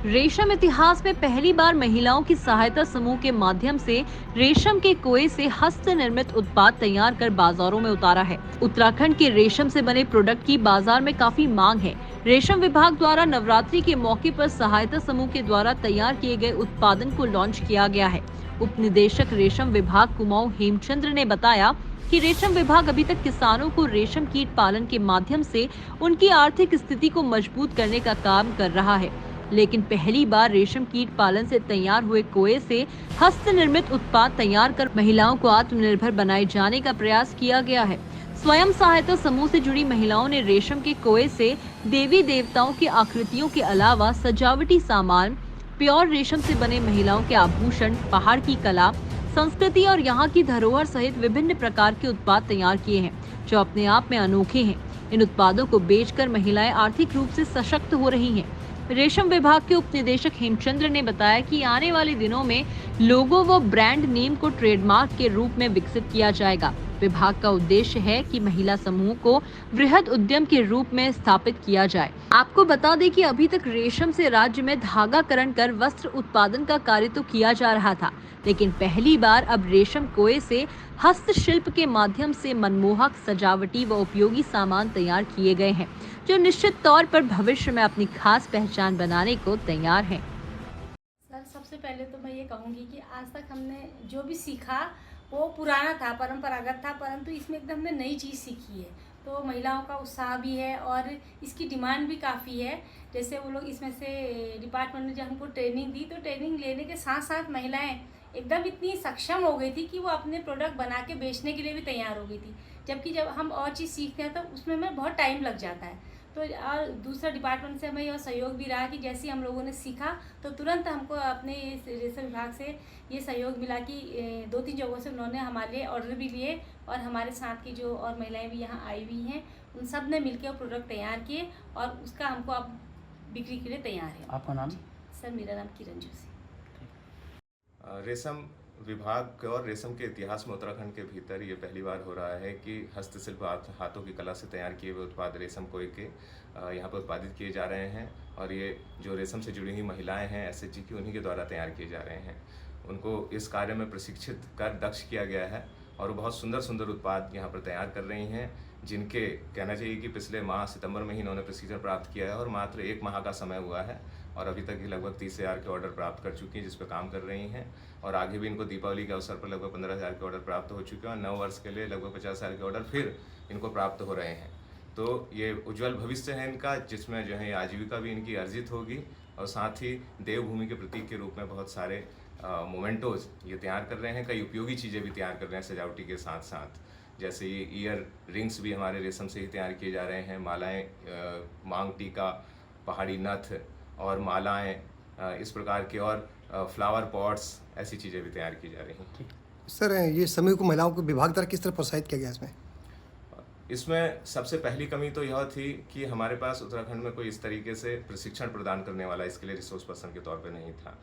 रेशम इतिहास में पहली बार महिलाओं की सहायता समूह के माध्यम से रेशम के कोए से हस्त निर्मित उत्पाद तैयार कर बाजारों में उतारा है। उत्तराखंड के रेशम से बने प्रोडक्ट की बाजार में काफी मांग है। रेशम विभाग द्वारा नवरात्रि के मौके पर सहायता समूह के द्वारा तैयार किए गए उत्पादन को लॉन्च किया गया है। उप निदेशक रेशम विभाग कुमाऊं हेमचंद्र ने बताया कि रेशम विभाग अभी तक किसानों को रेशम कीट पालन के माध्यम से उनकी आर्थिक स्थिति को मजबूत करने का काम कर रहा है, लेकिन पहली बार रेशम कीट पालन से तैयार हुए कोए से हस्त निर्मित उत्पाद तैयार कर महिलाओं को आत्मनिर्भर बनाए जाने का प्रयास किया गया है। स्वयं सहायता समूह से जुड़ी महिलाओं ने रेशम के कोए से देवी देवताओं की आकृतियों के अलावा सजावटी सामान, प्योर रेशम से बने महिलाओं के आभूषण, पहाड़ की कला, संस्कृति और यहाँ की धरोहर सहित विभिन्न प्रकार के उत्पाद तैयार किए हैं, जो अपने आप में अनोखे हैं। इन उत्पादों को बेचकर महिलाएं आर्थिक रूप से सशक्त हो रही हैं। रेशम विभाग के उप निदेशक हेमचंद्र ने बताया कि आने वाले दिनों में लोगो व ब्रांड नेम को ट्रेडमार्क के रूप में विकसित किया जाएगा। विभाग का उद्देश्य है कि महिला समूह को वृहद उद्यम के रूप में स्थापित किया जाए। आपको बता दें कि अभी तक रेशम से राज्य में धागाकरण कर वस्त्र उत्पादन का कार्य तो किया जा रहा था, लेकिन पहली बार अब रेशम कोए से हस्तशिल्प के माध्यम से मनमोहक, सजावटी व उपयोगी सामान तैयार किए गए हैं, जो निश्चित तौर पर भविष्य में अपनी खास पहचान बनाने को तैयार हैं। सर, सबसे पहले तो मैं ये कहूँगी कि आज तक हमने जो भी सीखा वो पुराना था, परंपरागत था, परंतु इसमें एकदम हमने नई चीज़ सीखी है। तो महिलाओं का उत्साह भी है और इसकी डिमांड भी काफ़ी है। जैसे वो लोग इसमें से डिपार्टमेंट ने जब हमको ट्रेनिंग दी, तो ट्रेनिंग लेने के साथ साथ महिलाएं एकदम इतनी सक्षम हो गई थी कि वो अपने प्रोडक्ट बना के बेचने के लिए भी तैयार हो गई थी। जबकि जब हम और चीज़ सीखते हैं तो उसमें हमें बहुत टाइम लग जाता है। तो और दूसरा डिपार्टमेंट से हमें यह सहयोग भी रहा कि जैसे हम लोगों ने सीखा तो तुरंत हमको अपने रेशम विभाग से ये सहयोग मिला कि 2-3 जगहों से उन्होंने हमारे लिए ऑर्डर भी लिए और हमारे साथ की जो और महिलाएं भी यहाँ आई हुई हैं, उन सब ने मिलकर वो प्रोडक्ट तैयार किए और उसका हमको अब बिक्री के लिए तैयार है। आपका नाम? सर, मेरा नाम किरण जोशी। रेशम विभाग और रेशम के इतिहास में उत्तराखंड के भीतर ये पहली बार हो रहा है कि हस्तशिल्प हाथों की कला से तैयार किए हुए उत्पाद रेशम कोए के यहाँ पर उत्पादित किए जा रहे हैं और ये जो रेशम से जुड़ी हुई महिलाएं हैं एसएचजी की, उन्हीं के द्वारा तैयार किए जा रहे हैं। उनको इस कार्य में प्रशिक्षित कर दक्ष किया गया है और वो बहुत सुंदर सुंदर उत्पाद यहाँ पर तैयार कर रही हैं, जिनके कहना चाहिए कि पिछले माह सितंबर में ही इन्होंने प्रशिक्षण प्राप्त किया है और मात्र 1 माह का समय हुआ है और अभी तक ही लगभग 30,000 के ऑर्डर प्राप्त कर चुकी हैं, जिस पर काम कर रही हैं और आगे भी इनको दीपावली के अवसर पर लगभग 15,000 के ऑर्डर प्राप्त हो चुके हैं और 9 वर्ष के लिए लगभग 50,000 के ऑर्डर फिर इनको प्राप्त हो रहे हैं। तो ये उज्जवल भविष्य है इनका, जिसमें जो है आजीविका भी इनकी अर्जित होगी और साथ ही देवभूमि के प्रतीक के रूप में बहुत सारे मोमेंटोज ये तैयार कर रहे हैं। कई उपयोगी चीज़ें भी तैयार कर रहे हैं सजावटी के साथ साथ, जैसे ये ईयर रिंग्स भी हमारे रेशम से ही तैयार किए जा रहे हैं, मालाएं, मांग टीका, पहाड़ी नथ और मालाएं, इस प्रकार के और फ्लावर पॉट्स, ऐसी चीज़ें भी तैयार की जा रही हैं। सर, ये समूह को महिलाओं को विभाग द्वारा किस तरह प्रोत्साहित किया गया इसमें सबसे पहली कमी तो यह थी कि हमारे पास उत्तराखंड में कोई इस तरीके से प्रशिक्षण प्रदान करने वाला इसके लिए रिसोर्स पर्सन के तौर पे नहीं था।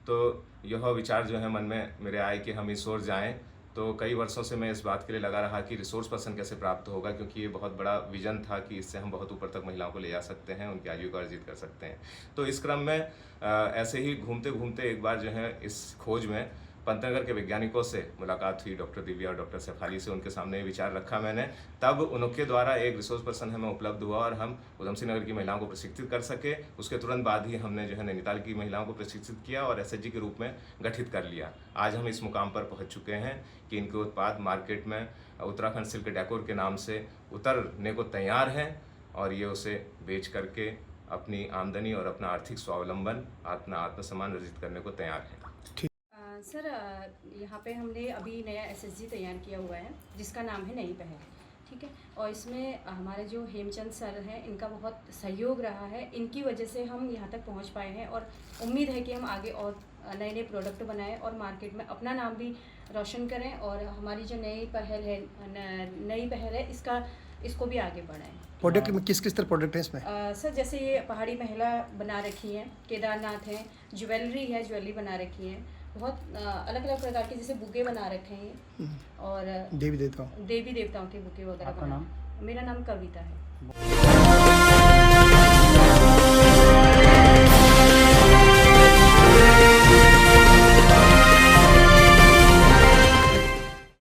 तो यह विचार जो है मन में मेरे आए कि हम इस ओर जाएं। तो कई वर्षों से मैं इस बात के लिए लगा रहा कि रिसोर्स पर्सन कैसे प्राप्त होगा, क्योंकि ये बहुत बड़ा विजन था कि इससे हम बहुत ऊपर तक महिलाओं को ले जा सकते हैं, उनकी आजीविका अर्जित कर सकते हैं। तो इस क्रम में ऐसे ही घूमते घूमते एक बार जो है इस खोज में पंतनगर के वैज्ञानिकों से मुलाकात हुई, डॉक्टर दिव्या और डॉक्टर शेफाली से। उनके सामने विचार रखा मैंने, तब उनके द्वारा एक रिसोर्स पर्सन हमें उपलब्ध हुआ और हम उधमसिंह नगर की महिलाओं को प्रशिक्षित कर सके। उसके तुरंत बाद ही हमने जो है नैनीताल की महिलाओं को प्रशिक्षित किया और एसएचजी के रूप में गठित कर लिया। आज हम इस मुकाम पर पहुँच चुके हैं कि इनके उत्पाद मार्केट में उत्तराखंड सिल्क डेकोर के नाम से उतरने को तैयार हैं और ये उसे बेच करके अपनी आमदनी और अपना आर्थिक स्वावलंबन, अपना आत्मसम्मान अर्जित करने को तैयार हैं। सर, यहाँ पे हमने अभी नया एसएचजी तैयार किया हुआ है जिसका नाम है नई पहल, ठीक है। और इसमें हमारे जो हेमचंद सर हैं, इनका बहुत सहयोग रहा है। इनकी वजह से हम यहाँ तक पहुँच पाए हैं और उम्मीद है कि हम आगे और नए नए प्रोडक्ट बनाएं और मार्केट में अपना नाम भी रोशन करें और हमारी जो नई पहल है इसको भी आगे बढ़ाएं। प्रोडक्ट में किस किस तरह प्रोडक्ट है इसमें? सर, जैसे ये पहाड़ी महिला बना रखी हैं, केदारनाथ है, ज्वेलरी बना रखी है, बहुत अलग अलग प्रकार के, जैसे बुके बना रखे हैं और देवी देवताओं के बुके वगैरह। आपका नाम? मेरा नाम कविता है।